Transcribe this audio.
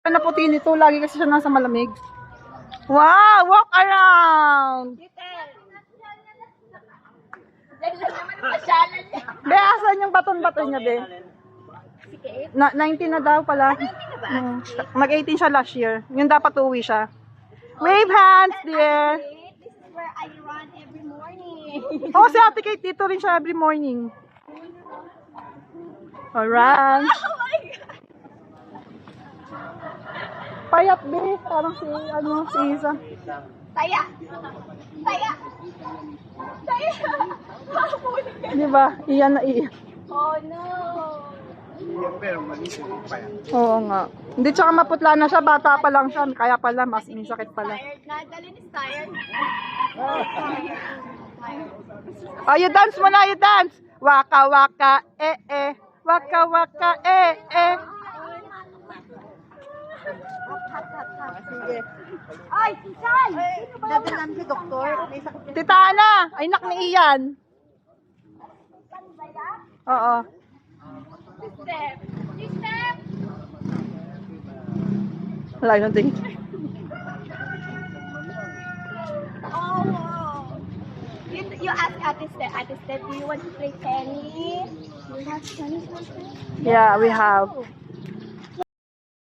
Na puti nito, lagi kasi siya nasa malamig. Wow, walk around. Be, asan yung baton-baton niya, be? Na 19 na daw pala. Mag-18 siya last year. Yung dapat uwi siya. Wave hands, dear. This is where I run every morning. Oh, si Ate Kate dito rin siya every morning. Alright. Oh my God! Payat, be. Parang si, si Isa. Taya! Taya! Taya! Di ba? Iyan na iyan. Oh no! Oo nga. Hindi, tsaka maputla na siya. Bata pa lang siya. Kaya pala, mas may sakit pala. Tired na. Dalin is tired. Oh, you dance mo na, you dance. Waka waka, eh eh. Waka waka, eh eh. Sige. Ay, Sisay! Dadalan si doktor. May sakit na. Tita Ana, ay nak ni Ian. Oo. Step! Step! Wala yun ting. Oh, wow. You ask Ate Step, do you want to play tennis? Do you have tennis? Yeah, we have.